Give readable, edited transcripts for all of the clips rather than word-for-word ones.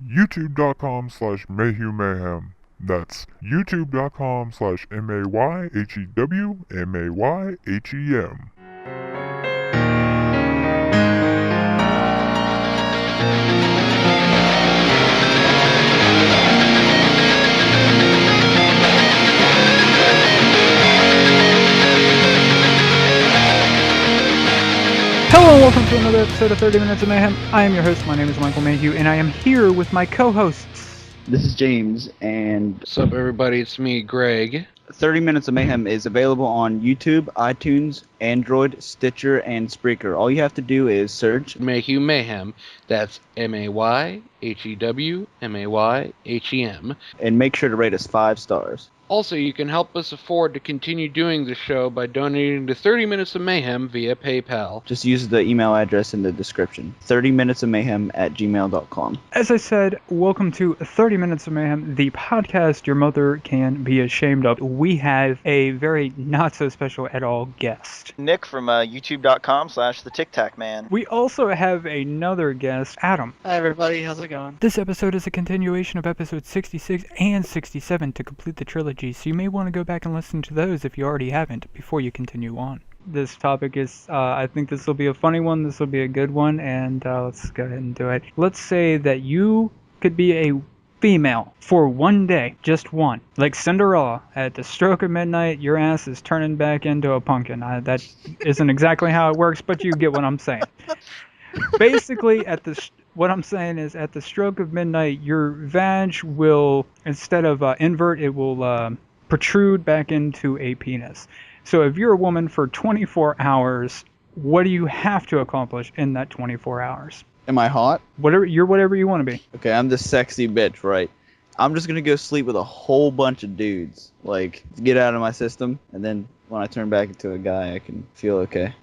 youtube.com/MayhewMayhem. That's youtube.com/MayhewMayhem. Hello and welcome to another episode of 30 Minutes of Mayhem. I am your host, my name is Michael Mayhew, and I am here with my co-hosts. This is James, and what's up, everybody? It's me, Greg. 30 Minutes of Mayhem is available on YouTube, iTunes, Android, Stitcher, and Spreaker. All you have to do is search MayhewMayhem. That's MayhewMayhem. and make sure to rate us 5 stars. Also, you can help us afford to continue doing the show by donating to 30 Minutes of Mayhem via PayPal. Just use the email address in the description. 30minutesofmayhem@gmail.com. As I said, welcome to 30 Minutes of Mayhem, the podcast your mother can be ashamed of. We have a very not so special at all guest. Nick from youtube.com/the We also have another guest, Adam. Hi everybody, how's it going? This episode is a continuation of episodes 66 and 67 to complete the trilogy, so you may want to go back and listen to those if you already haven't before you continue on. This topic is, I think this will be a funny one, this will be a good one, and let's go ahead and do it. Let's say that you could be a female for one day, just one. Like Cinderella, at the stroke of midnight, your ass is turning back into a pumpkin. That isn't exactly how it works, but you get what I'm saying. Basically, what I'm saying is, at the stroke of midnight, your vag will, instead of invert, it will protrude back into a penis. So if you're a woman for 24 hours, what do you have to accomplish in that 24 hours? Am I hot? Whatever you want to be. Okay, I'm the sexy bitch, right? I'm just gonna go sleep with a whole bunch of dudes. Like, get out of my system, and then when I turn back into a guy, I can feel okay.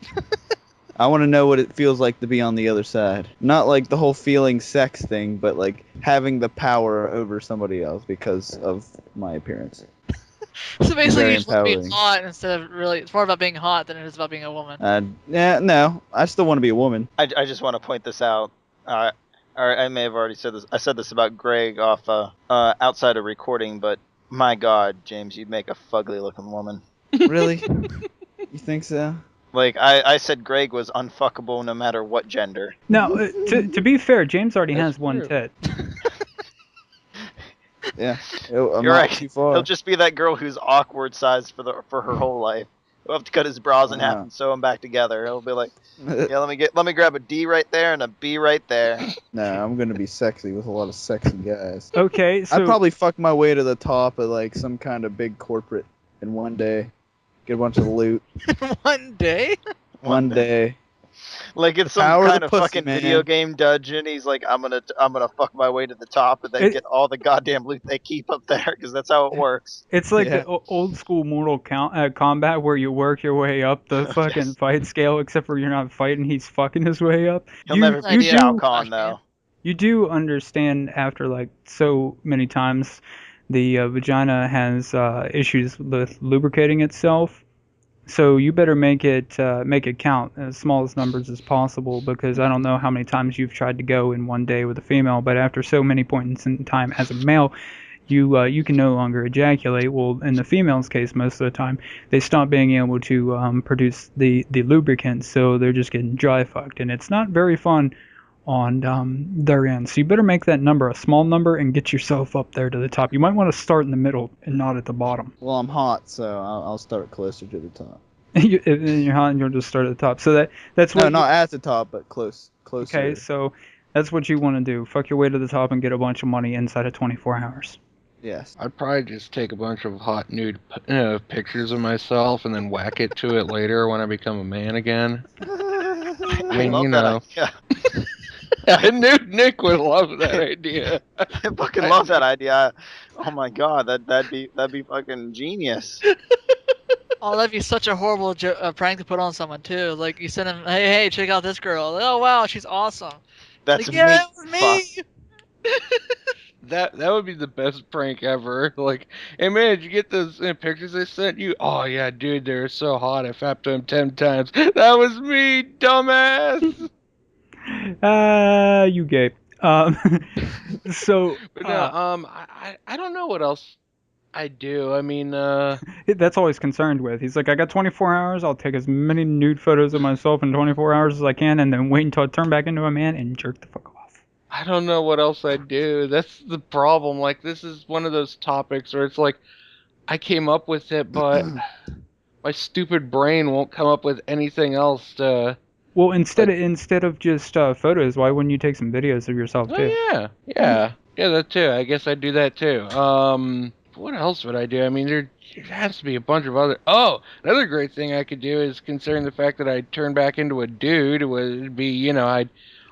I want to know what it feels like to be on the other side. Not like the whole feeling sex thing, but like having the power over somebody else because of my appearance. So basically Very you just want to be empowering. hot instead of really, it's more about being hot than it is about being a woman. Yeah, no, I still want to be a woman. I just want to point this out. Or I may have already said this. I said this about Greg off outside of recording, but my God, James, you'd make a fugly looking woman. Really? You think so? Like, I said Greg was unfuckable no matter what gender. Now, to be fair, James already That's has one true. tit. Yeah. I'm You're not right. too far. He'll just be that girl who's awkward sized for her whole life. He'll have to cut his bras in half Wow. and sew them back together. He'll be like, yeah, let me grab a D right there and a B right there. No, I'm gonna be sexy with a lot of sexy guys. Okay, so I'd probably fuck my way to the top of like some kind of big corporate in one day. Get a bunch of loot. One day? One day. Like it's some Power kind the of pussy, fucking man. video game dungeon. He's like, I'm gonna fuck my way to the top and then get all the goddamn loot they keep up there, because that's how it works. it's like Yeah. the old school Mortal Kombat where you work your way up the fucking Yes. fight scale, except for you're not fighting, he's fucking his way up. He'll never you be do- Shao Kahn though. You do understand after like so many times the vagina has issues with lubricating itself. So you better make it count as small as numbers as possible, because I don't know how many times you've tried to go in one day with a female, but after so many points in time as a male, you can no longer ejaculate. Well, in the female's case, most of the time they stop being able to produce the lubricant, so they're just getting dry fucked, and it's not very fun on their end. So you better make that number a small number and get yourself up there to the top. You might want to start in the middle and not at the bottom. Well, I'm hot, so I'll start closer to the top. If you're hot, and you'll just start at the top. So that's what. No, not at the top, but closer. Okay, so that's what you want to do. Fuck your way to the top and get a bunch of money inside of 24 hours. Yes. I'd probably just take a bunch of hot nude pictures of myself and then whack it to it later when I become a man again. I mean, love you that know. idea. I knew Nick would love that idea. I fucking love that idea. Oh my God, that'd be fucking genius. Oh, that'd be such a horrible prank to put on someone too. Like you send him, hey, check out this girl. Oh wow, she's awesome. That's Like, yeah, me. that was me. That would be the best prank ever. Like, hey man, did you get those pictures I sent you? Oh yeah, dude, they're so hot. I fapped them 10 times. That was me, dumbass. You gay. Um, so But no, I don't know what else I do. I mean, that's all he's concerned with. He's like, I got 24 hours. I'll take as many nude photos of myself in 24 hours as I can, and then wait until I turn back into a man and jerk the fuck off. I don't know what else I do. That's the problem. Like, this is one of those topics where it's like, I came up with it, but my stupid brain won't come up with anything else to. Well, instead of just photos, why wouldn't you take some videos of yourself too? Oh yeah, that too. I guess I'd do that too. What else would I do? I mean, there has to be a bunch of other. Oh, another great thing I could do is, considering the fact that I'd turn back into a dude, would be, I'd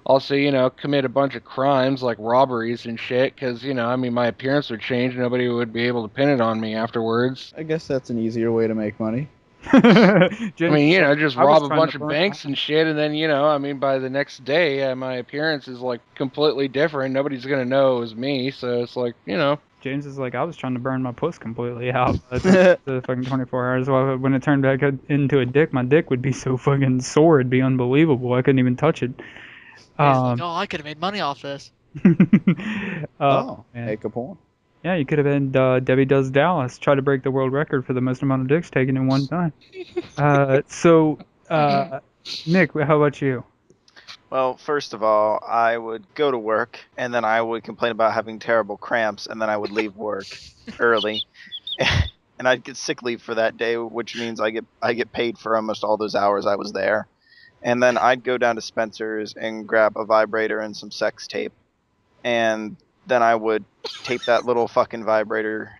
also, commit a bunch of crimes like robberies and shit, because, I mean, my appearance would change. Nobody would be able to pin it on me afterwards. I guess that's an easier way to make money. I mean, just I was rob a trying bunch to of burn- banks and shit, and then, I mean, by the next day, my appearance is, like, completely different. Nobody's gonna know it was me, so it's like, James is like, I was trying to burn my puss completely out the fucking 24 hours. Well, when it turned back into a dick, my dick would be so fucking sore, it'd be unbelievable. I couldn't even touch it. He's like, oh, I could have made money off this. Oh, man. make a point. Yeah, you could have been Debbie Does Dallas, try to break the world record for the most amount of dicks taken in one time. Nick, how about you? Well, first of all, I would go to work, and then I would complain about having terrible cramps, and then I would leave work early, and I'd get sick leave for that day, which means I get paid for almost all those hours I was there. And then I'd go down to Spencer's and grab a vibrator and some sex tape, and then I would tape that little fucking vibrator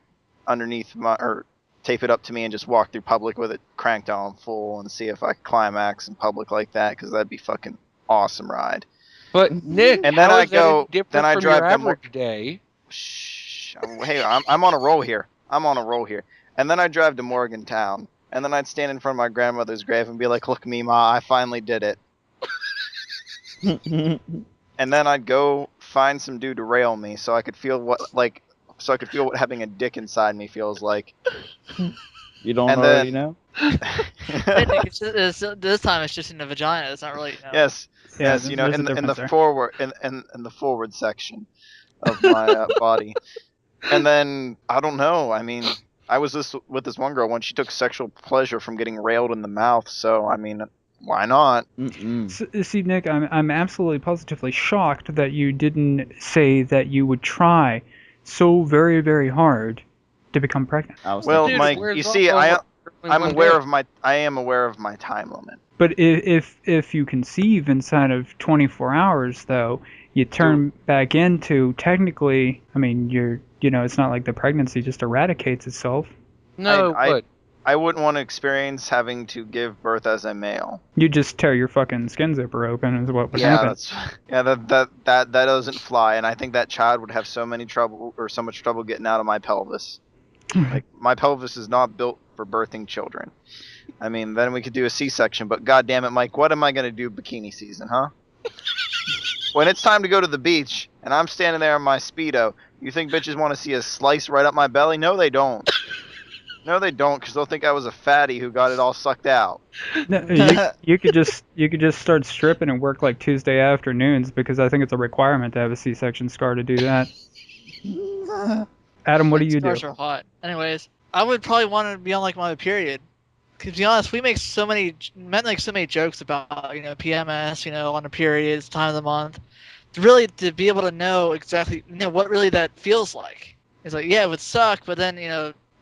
underneath or tape it up to me and just walk through public with it cranked on full and see if I could climax in public like that, because that'd be fucking awesome ride. But Nick, And then how I is that go- any different then I from drive your to average day? Shh. Hey, I'm on a roll here. And then I'd drive to Morgantown, and then I'd stand in front of my grandmother's grave and be like, "Look, Memaw, I finally did it." And then I'd go find some dude to rail me, so I could feel what having a dick inside me feels like. You don't And already then- know? I think this time it's just in the vagina. It's not really. Yes, Yeah, yes, there's in a the difference there. forward in the forward section of my body. And then I don't know. I mean, I was with this one girl when she took sexual pleasure from getting railed in the mouth. So I mean, why not? See, Nick, I'm absolutely positively shocked that you didn't say that you would try so very, very hard to become pregnant. I was Well, thinking- Mike, where's you all see, those I one am aware day? of my time limit. But if you conceive inside of 24 hours, though, you turn back into, technically, I mean, it's not like the pregnancy just eradicates itself. No, but I wouldn't want to experience having to give birth as a male. You just tear your fucking skin zipper open is what would Yeah, happen. that doesn't fly, and I think that child would have so much trouble getting out of my pelvis. Like, my pelvis is not built for birthing children. I mean, then we could do a C-section, but goddamn it, Mike, what am I gonna do bikini season, huh? When it's time to go to the beach and I'm standing there in my Speedo, you think bitches want to see a slice right up my belly? No, they don't. No, they don't, because they'll think I was a fatty who got it all sucked out. No, you could just start stripping and work like Tuesday afternoons, because I think it's a requirement to have a C-section scar to do that. Adam, what do you do? Scars are hot. Anyways, I would probably want to be on like my period. Cause to be honest, we make so many jokes about PMS, on the periods, time of the month. To be able to know exactly what really that feels like. It's like, yeah, it would suck, but then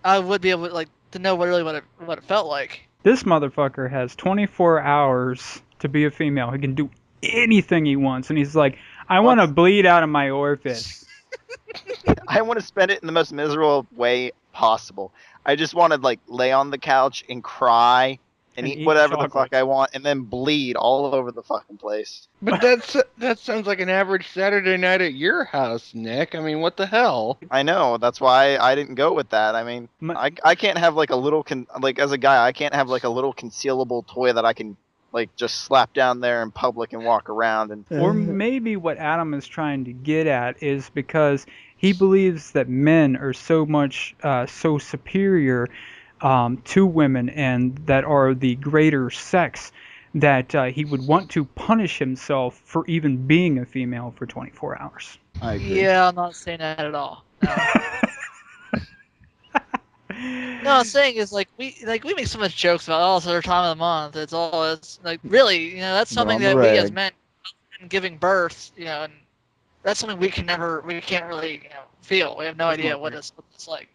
I would be able to know what it felt like. This motherfucker has 24 hours to be a female. He can do anything he wants, and he's like, I want to bleed out of my orifice. I want to spend it in the most miserable way possible. I just want to lay on the couch and cry and eat whatever the fuck I want, and then bleed all over the fucking place. But that sounds like an average Saturday night at your house, Nick. I mean, what the hell? I know, that's why I didn't go with that. I mean, I can't have a little as a guy, I can't have a little concealable toy that I can just slap down there in public and walk around and. Or maybe what Adam is trying to get at is because he believes that men are so superior to women, and that are the greater sex, that he would want to punish himself for even being a female for 24 hours. I agree. Yeah, I'm not saying that at all. No. No, I'm saying is like we make so much jokes about it's our time of the month. It's like really, that's something on that the we as rag. men giving birth, and that's something we can't really feel. We have no idea what it's like.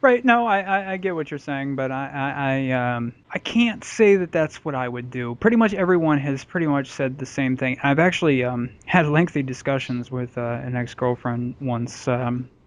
Right. No, I get what you're saying, but I can't say that that's what I would do. Pretty much everyone has pretty much said the same thing. I've actually had lengthy discussions with an ex-girlfriend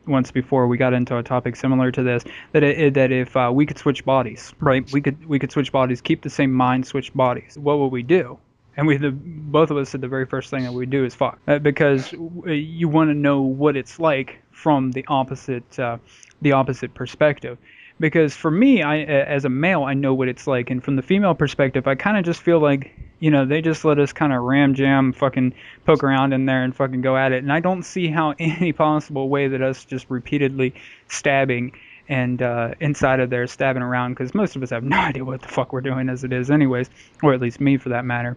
once before we got into a topic similar to this, that if we could switch bodies, right? We could switch bodies, keep the same mind, switch bodies. What would we do? And both of us said the very first thing that we do is fuck, because you want to know what it's like from the opposite perspective. Because for me, as a male, I know what it's like, and from the female perspective, I kind of just feel like they just let us kind of ram jam, fucking poke around in there and fucking go at it, and I don't see how any possible way that us just repeatedly stabbing and inside of there stabbing around, because most of us have no idea what the fuck we're doing as it is anyways, or at least me for that matter.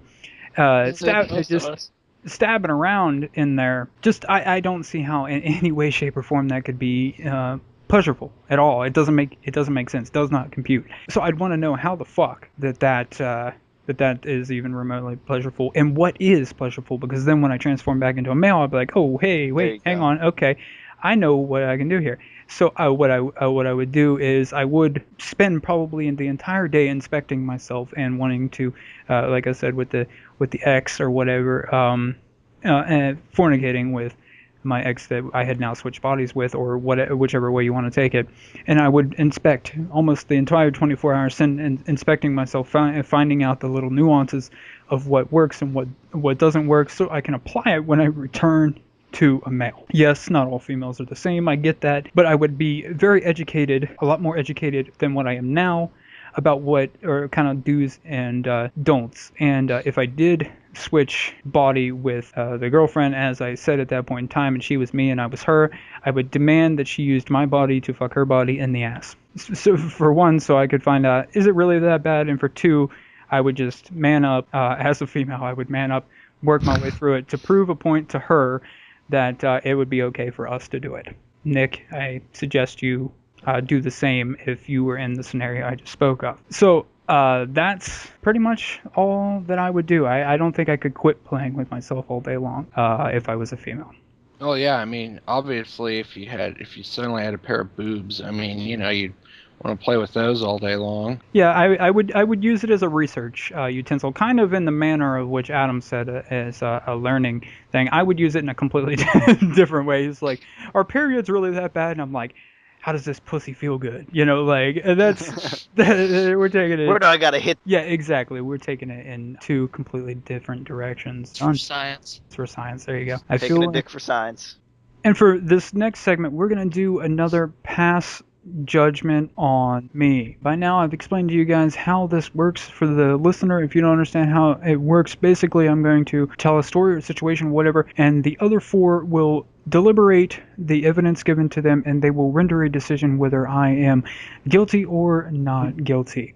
Stabbing around in there, I don't see how in any way, shape, or form that could be pleasurable at all. It doesn't make sense. Does not compute. So I'd want to know how the fuck that is even remotely pleasurable, and what is pleasurable, because then when I transform back into a male, I'll be like, oh hey, wait, hang on, okay, I know what I can do here. So what I would do is I would spend probably the entire day inspecting myself and wanting to, like I said, with the ex or whatever, fornicating with my ex that I had now switched bodies with, or whichever way you want to take it, and I would inspect almost the entire 24 hours, inspecting myself, finding out the little nuances of what works and what doesn't work, so I can apply it when I return to a male. Yes, not all females are the same, I get that, but I would be very educated, a lot more educated than what I am now, about what or kind of do's and don'ts. And if I did switch body with the girlfriend, as I said at that point in time, and she was me and I was her, I would demand that she used my body to fuck her body in the ass. So for one, so I could find out, is it really that bad? And for two, I would just man up. As a female, I would man up, work my way through it to prove a point to her that it would be okay for us to do it. Nick, I suggest you do the same if you were in the scenario I just spoke of. So that's pretty much all that I would do. I don't think I could quit playing with myself all day long if I was a female. Oh yeah, I mean, obviously, if you suddenly had a pair of boobs, I mean, you'd want to play with those all day long. Yeah, I would use it as a research utensil, kind of in the manner of which Adam said as a learning thing. I would use it in a completely different way. It's like, are periods really that bad? And I'm like, how does this pussy feel good? That's we're taking it. Where do I gotta hit? Yeah, exactly. We're taking it in two completely different directions. It's for science. It's for science. There you go. Taking a dick for science. And for this next segment, we're gonna do another pass judgment on me. By now, I've explained to you guys how this works. For the listener, if you don't understand how it works, basically, I'm going to tell a story or a situation, whatever, and the other four will deliberate the evidence given to them, and they will render a decision whether I am guilty or not guilty.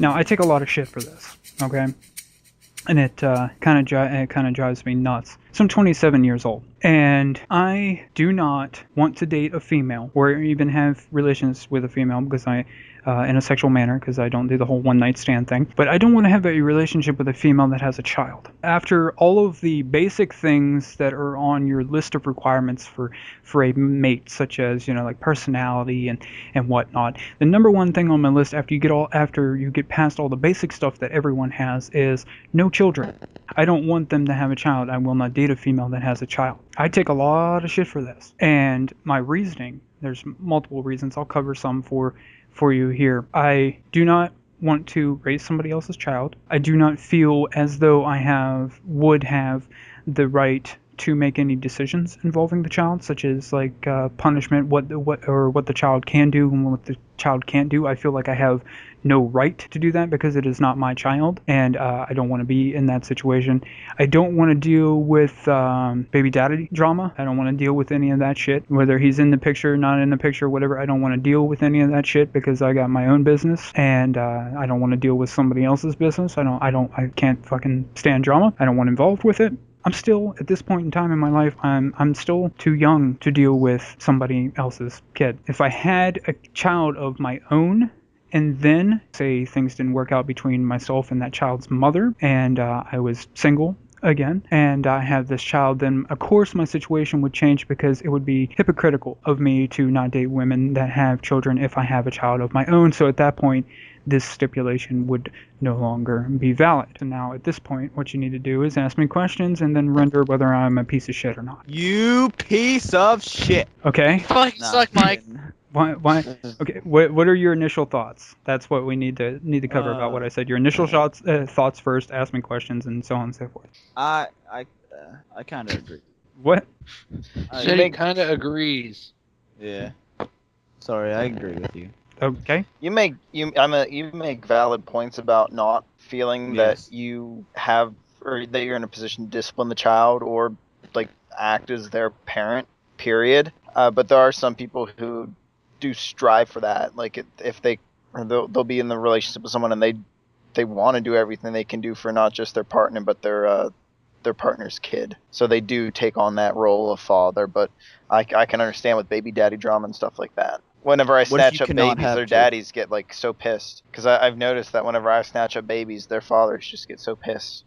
Now, I take a lot of shit for this, okay? And it kind of drives me nuts. So I'm 27 years old, and I do not want to date a female or even have relations with a female because in a sexual manner, because I don't do the whole one-night stand thing. But I don't want to have a relationship with a female that has a child. After all of the basic things that are on your list of requirements for a mate, such as like personality and whatnot, the number one thing on my list after you get past all the basic stuff that everyone has is no children. I don't want them to have a child. I will not date a female that has a child. I take a lot of shit for this, and my reasoning. There's multiple reasons. I'll cover some for you here. I do not want to raise somebody else's child. I do not feel as though I would have the right to make any decisions involving the child, such as like punishment, what the child can do and what the child can't do. I feel like I have no right to do that because it is not my child, and I don't want to be in that situation. I don't want to deal with baby daddy drama. I don't want to deal with any of that shit, whether he's in the picture, not in the picture, whatever. I don't want to deal with any of that shit because I got my own business, and I don't want to deal with somebody else's business. I can't fucking stand drama. I don't want involved with it. I'm still, at this point in time in my life, I'm still too young to deal with somebody else's kid. If I had a child of my own, and then, say, things didn't work out between myself and that child's mother, and I was single again, and I have this child, then of course my situation would change because it would be hypocritical of me to not date women that have children if I have a child of my own. So at that point, this stipulation would no longer be valid. And now at this point, what you need to do is ask me questions and then render whether I'm a piece of shit or not. You piece of shit. Okay? Fuck, you suck, Mike. Why? Okay. What are your initial thoughts? That's what we need to cover about what I said. Your initial thoughts first. Ask me questions and so on and so forth. I kind of agree. What? He kind of agrees. Yeah. Sorry, I agree with you. Okay. You make valid points about not feeling Yes. that you have or that you're in a position to discipline the child or like act as their parent. Period. But there are some people who do strive for that. Like if they'll be in the relationship with someone and they want to do everything they can do for not just their partner but their partner's kid. So they do take on that role of father. But I can understand with baby daddy drama and stuff like that. Whenever I What if snatch you up cannot babies, have their kids? daddies get like so pissed. Because I've noticed that whenever I snatch up babies, their fathers just get so pissed.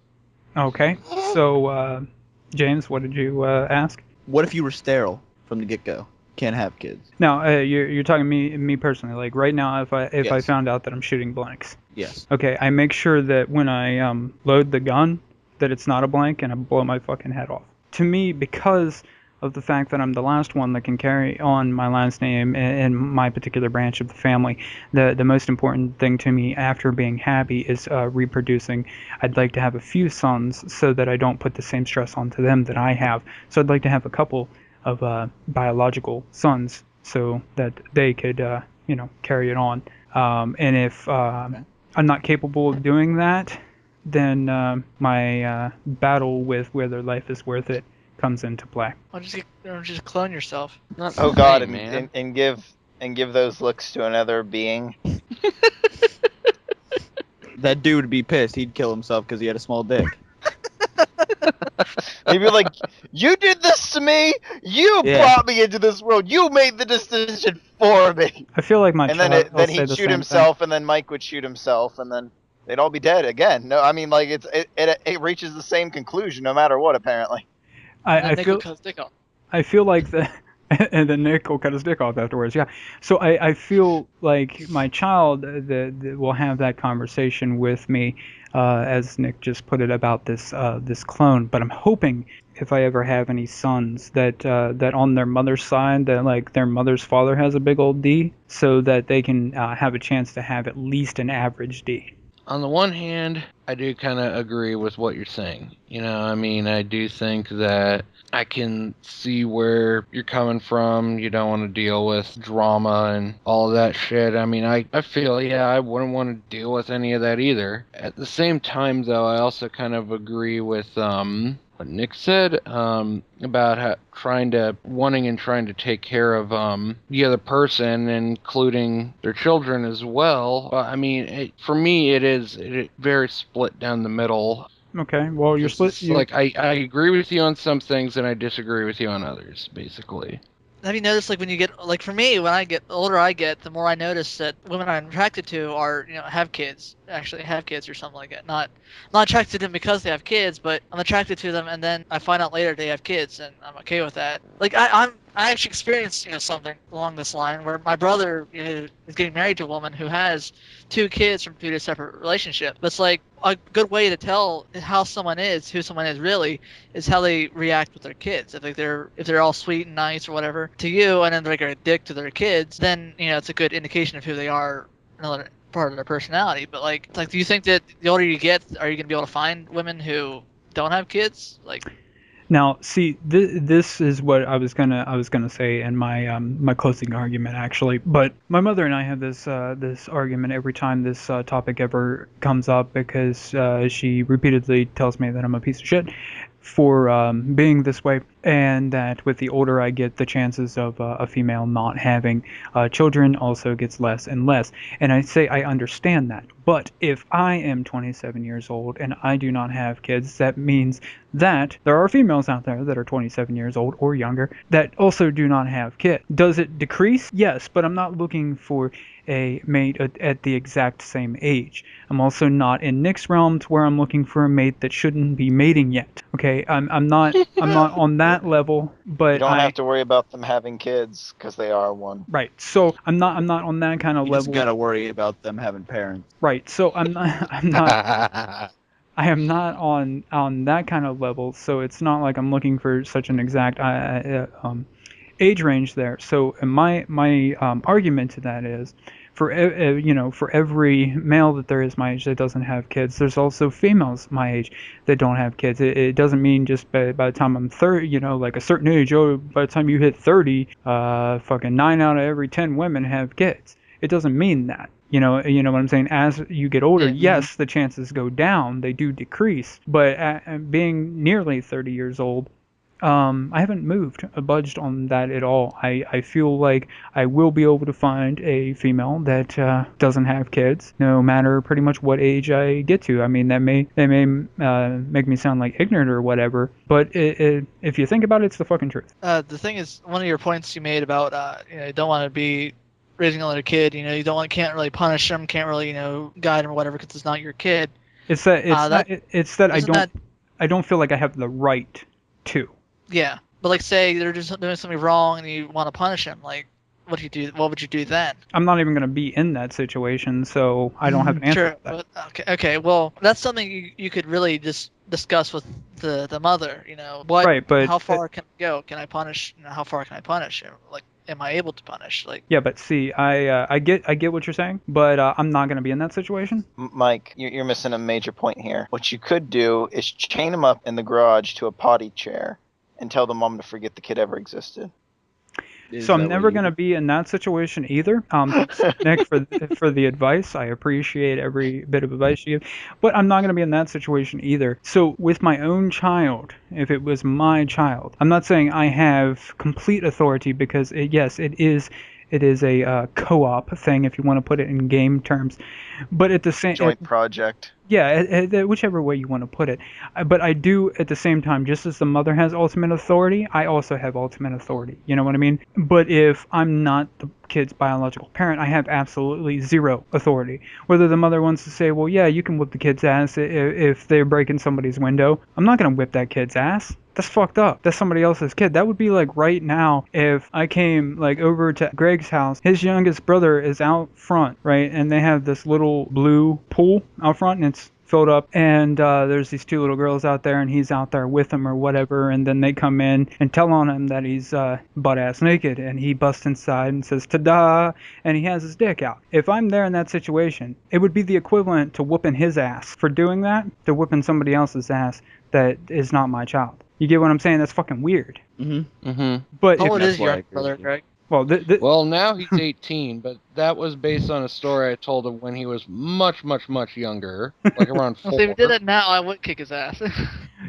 Okay. So, James, what did you ask? What if you were sterile from the get-go? Can't have kids. Now, you're talking me personally. Like right now, if I Yes. found out that I'm shooting blanks, Yes. okay, I make sure that when I load the gun, that it's not a blank, and I blow my fucking head off. To me, because of the fact that I'm the last one that can carry on my last name in my particular branch of the family, the most important thing to me after being happy is reproducing. I'd like to have a few sons so that I don't put the same stress onto them that I have. So I'd like to have a couple of biological sons so that they could, carry it on. And if I'm not capable of doing that, then my battle with whether life is worth it comes into play. Or just clone yourself. Not Oh the God, same, man. and give those looks to another being. That dude would be pissed. He'd kill himself because he had a small dick. He'd be like, "You did this to me. You Yeah. brought me into this world. You made the decision for me." I feel like my And child then will say he'd the shoot same himself, and then Mike would shoot himself, and then they'd all be dead again. No, I mean like it reaches the same conclusion no matter what. Apparently. thing. And I then Nick feel will cut his dick off. I feel like the and then Nick will cut his dick off afterwards. Yeah. So I feel like my child will have that conversation with me, as Nick just put it about this clone. But I'm hoping if I ever have any sons that on their mother's side that like their mother's father has a big old D, so that they can have a chance to have at least an average D. On the one hand, I do kind of agree with what you're saying. I mean, I do think that I can see where you're coming from. You don't want to deal with drama and all that shit. I mean, I feel, I wouldn't want to deal with any of that either. At the same time, though, I also kind of agree with what Nick said about trying to take care of the other person, including their children as well. I mean, for me, it is very split down the middle. Okay. Well, you're split. Like I agree with you on some things and I disagree with you on others, basically. Have you noticed, like, when you get, like, for me, when I get the older I get, the more I notice that women I'm attracted to are, have kids, actually have kids or something like that. Not attracted to them because they have kids, but I'm attracted to them, and then I find out later they have kids, and I'm okay with that. Like, I actually experienced, something along this line where my brother is getting married to a woman who has 2 kids from 2 separate relationships. But it's like a good way to tell how someone is, who someone is really, is how they react with their kids. If they're all sweet and nice or whatever to you, and then they're like a dick to their kids, then it's a good indication of who they are, another part of their personality. But like, do you think that the older you get, are you gonna be able to find women who don't have kids? Like, Now, see, this is what I was gonna say in my my closing argument actually. But my mother and I have this this argument every time this topic ever comes up because she repeatedly tells me that I'm a piece of shit for being this way, and that with the older I get, the chances of a female not having children also gets less and less. And I say I understand that, but if I am 27 years old and I do not have kids, that means that there are females out there that are 27 years old or younger that also do not have kids. Does it decrease? Yes, but I'm not looking for a mate at the exact same age. I'm also not in Nick's realms where I'm looking for a mate that shouldn't be mating yet. Okay, I'm not on that level, but You don't have to worry about them having kids because they are one. right. So I'm not on that kind of You just level. gotta worry about them having parents. Right. So I'm not I am not on that kind of level. So it's not like I'm looking for such an exact age range there. So my argument to that is, for for every male that there is my age that doesn't have kids, there's also females my age that don't have kids. It doesn't mean just by the time I'm 30, like a certain age, by the time you hit 30, fucking 9 out of every 10 women have kids. It doesn't mean that. You know what I'm saying? As you get older, yes, the chances go down. They do decrease. But being nearly 30 years old, I haven't budged on that at all. I feel like I will be able to find a female that doesn't have kids, no matter pretty much what age I get to. I mean, they may make me sound like ignorant or whatever, but if you think about it, it's the fucking truth. The thing is, one of your points you made about you don't want to be raising another kid. You can't really punish them, can't really guide them or whatever because it's not your kid. It's that I don't feel like I have the right to. Yeah, but like say they're just doing something wrong and you want to punish them, like what would you do then? I'm not even going to be in that situation, so I don't have an answer for that. But, okay, well that's something you could really just discuss with the mother. Right, but how far can I go? Can I punish? How far can I punish? Like, am I able to punish? Like, yeah, but see, I get what you're saying, but I'm not going to be in that situation. Mike, you're missing a major point here. What you could do is chain them up in the garage to a potty chair and tell the mom to forget the kid ever existed. So I'm never going to be in that situation either. Thanks, Nick, for the advice. I appreciate every bit of advice you give. But I'm not going to be in that situation either. So with my own child, if it was my child, I'm not saying I have complete authority because, yes, it is a co-op thing if you want to put it in game terms. But at the same joint project. Yeah, whichever way you want to put it. But I do, at the same time, just as the mother has ultimate authority, I also have ultimate authority. You know what I mean? But if I'm not the kid's biological parent, I have absolutely zero authority. Whether the mother wants to say, well, yeah, you can whip the kid's ass if they're breaking somebody's window, I'm not going to whip that kid's ass. That's fucked up. That's somebody else's kid. That would be like right now if I came like over to Greg's house. His youngest brother is out front, right? And they have this little blue pool out front, and it's filled up, and there's these two little girls out there, and he's out there with them or whatever, and then they come in and tell on him that he's butt-ass naked, and he busts inside and says, ta-da, and he has his dick out. If I'm there in that situation, it would be the equivalent to whooping his ass for doing that, to whooping somebody else's ass that is not my child. You get what I'm saying? That's fucking weird. Mm-hmm. Mm-hmm. But how old that's is why I your agree brother, with you. Greg? well, Well, now he's 18, but that was based on a story I told him when he was much, much, much younger, like around 4. Well, if he did it now, I would kick his ass.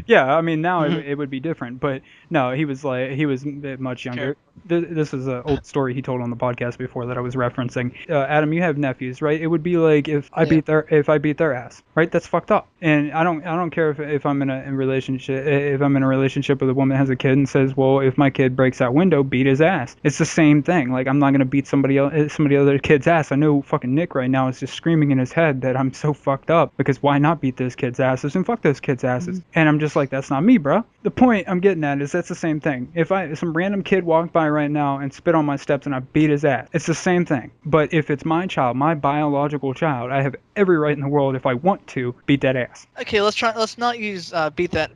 yeah, I mean now it would be different, but no, he was much younger. Sure. This is an old story he told on the podcast before that I was referencing. Adam, you have nephews, right? It would be like if I beat their ass, right? That's fucked up. And I don't care if I'm in a relationship with a woman that has a kid and says, well, if my kid breaks that window, beat his ass. It's the same thing. Like, I'm not gonna beat somebody other kid's ass. I know fucking Nick right now is just screaming in his head that I'm so fucked up because why not beat those kids' asses and fuck those kids' asses? And I'm just like, that's not me, bro. The point I'm getting at is that's the same thing. If some random kid walked by right now and spit on my steps and I beat his ass, it's the same thing. But if it's my child, my biological child, I have every right in the world, if I want to, beat that ass. Okay, let's not use beat that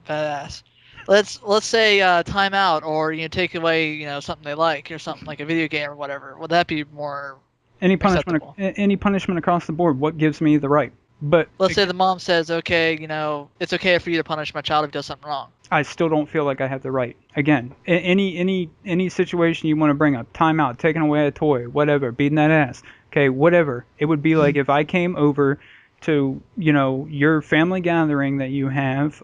ass. Let's say time out, or take away something they like, or something like a video game or whatever. Would that be more Any punishment acceptable? across the board, what gives me the right? But Let's say the mom says, okay, it's okay for you to punish my child if he does something wrong. I still don't feel like I have the right. Again, any situation you want to bring up, timeout, taking away a toy, whatever, beating that ass, okay, whatever. It would be like if I came over to, your family gathering that you have.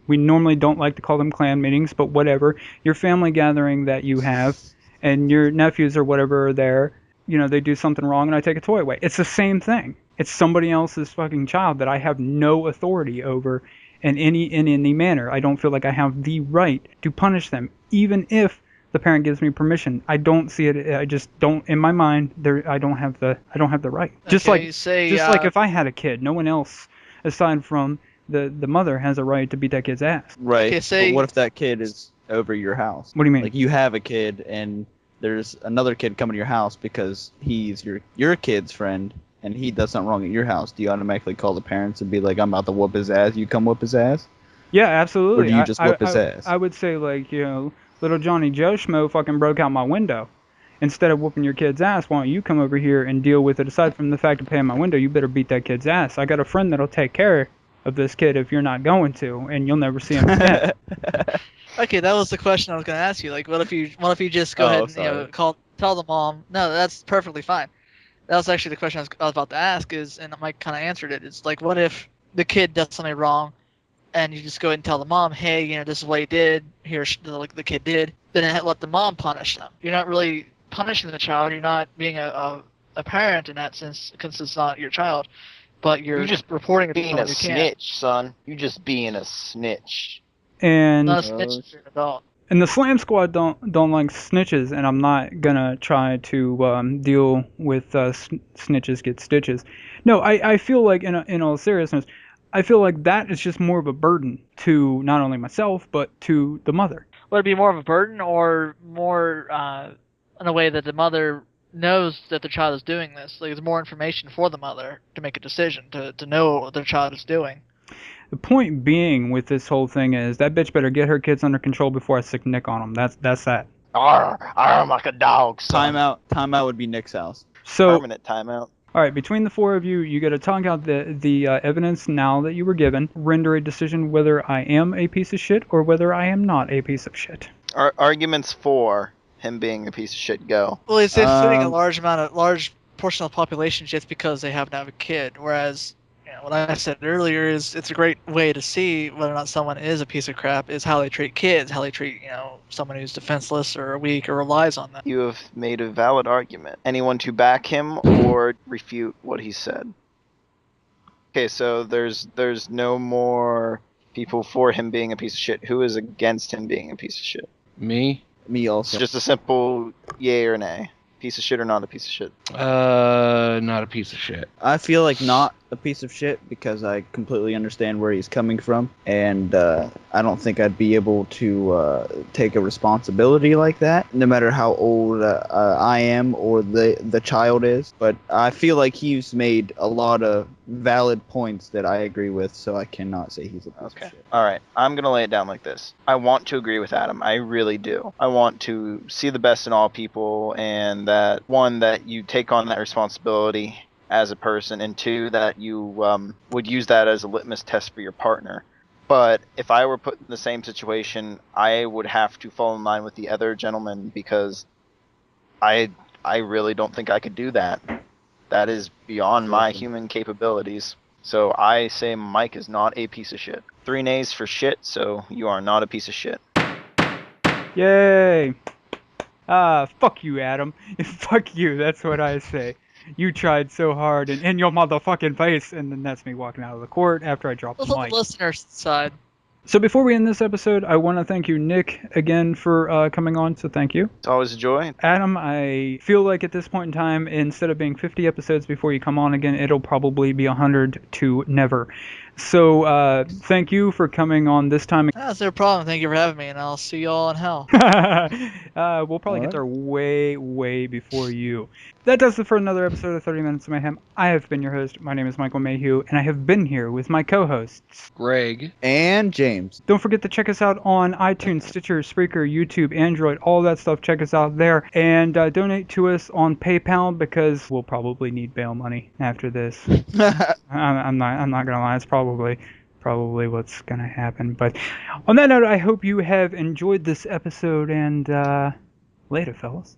We normally don't like to call them clan meetings, but whatever. Your family gathering that you have, and your nephews or whatever are there. They do something wrong, and I take a toy away. It's the same thing. It's somebody else's fucking child that I have no authority over in any manner. I don't feel like I have the right to punish them, even if the parent gives me permission. I don't see it. I just don't. In my mind, I don't have the right. Just Okay, like if I had a kid, no one else aside from the mother has a right to beat that kid's ass. Right. Okay, But what if that kid is over your house? What do you mean? Like you have a kid and there's another kid coming to your house because he's your kid's friend and he does something wrong at your house. Do you automatically call the parents and be like, I'm about to whoop his ass, you come whoop his ass? Yeah, absolutely. Or do you just whoop his ass? I would say, like, little Johnny Joe Schmo fucking broke out my window. Instead of whooping your kid's ass, why don't you come over here and deal with it? Aside from the fact of paying my window, you better beat that kid's ass. I got a friend that'll take care of this kid if you're not going to, and you'll never see him again. Okay, that was the question I was going to ask you. Like, what if you just go ahead and tell the mom? No, that's perfectly fine. That was actually the question I was about to ask. And Mike kind of answered it. It's like, what if the kid does something wrong, and you just go ahead and tell the mom, hey, this is what he did. The kid did. Then let the mom punish them. You're not really punishing the child. You're not being a parent in that sense, because it's not your child. But you're just reporting it to being a someone who can. snitch, son. You just being a snitch. And Not a snitch if you're an adult. And the Slam Squad don't like snitches, and I'm not gonna try to deal with snitches get stitches. No, I feel like in all seriousness, I feel like that is just more of a burden to not only myself but to the mother. Would it be more of a burden, or more in a way that the mother knows that the child is doing this? Like, there's more information for the mother to make a decision, to know what their child is doing. The point being with this whole thing is that bitch better get her kids under control before I stick Nick on them. That's that. I'm like a dog, son. Timeout would be Nick's house. So, Permanent timeout. all right, between the four of you, you got to talk out the evidence now that you were given, render a decision whether I am a piece of shit or whether I am not a piece of shit. Arguments for him being a piece of shit go. Well, it's fitting a large portion of the population just because they happen to have a kid, whereas what I said earlier is it's a great way to see whether or not someone is a piece of crap is how they treat kids, how they treat someone who's defenseless or weak or relies on them. You have made a valid argument. Anyone to back him or refute what he said? Okay, so there's no more people for him being a piece of shit. Who is against him being a piece of shit? Me? Me also. It's just a simple yay or nay. Piece of shit or not a piece of shit? Not a piece of shit. I feel like not a piece of shit because I completely understand where he's coming from, and I don't think I'd be able to take a responsibility like that, no matter how old I am or the child is. But I feel like he's made a lot of valid points that I agree with, so I cannot say he's a piece of shit. All right, I'm gonna lay it down like this. I want to agree with Adam. I really do. I want to see the best in all people, and that one, that you take on that responsibility as a person, and two, that you would use that as a litmus test for your partner. But if I were put in the same situation, I would have to fall in line with the other gentleman, because I really don't think I could do that. That is beyond my human capabilities. So I say Mike is not a piece of shit. 3 nays for shit, so you are not a piece of shit. Yay! Fuck you, Adam. Fuck you, that's what I say. You tried so hard and in your motherfucking face, and then that's me walking out of the court after I drop the Let's mic. the listener's side. So before we end this episode, I want to thank you, Nick, again for coming on, so thank you. It's always a joy. Adam, I feel like at this point in time, instead of being 50 episodes before you come on again, it'll probably be 100 to never. So thank you for coming on this time. That's no problem. Thank you for having me, and I'll see you all in hell. We'll probably get Alright. there way before you. That does it for another episode of 30 Minutes of Mayhem. I have been your host. My name is Michael Mayhew, and I have been here with my co-hosts. Greg. And James. Don't forget to check us out on iTunes, Stitcher, Spreaker, YouTube, Android, all that stuff. Check us out there. And donate to us on PayPal because we'll probably need bail money after this. I'm not gonna lie. It's probably what's gonna happen. But on that note, I hope you have enjoyed this episode, and later, fellas.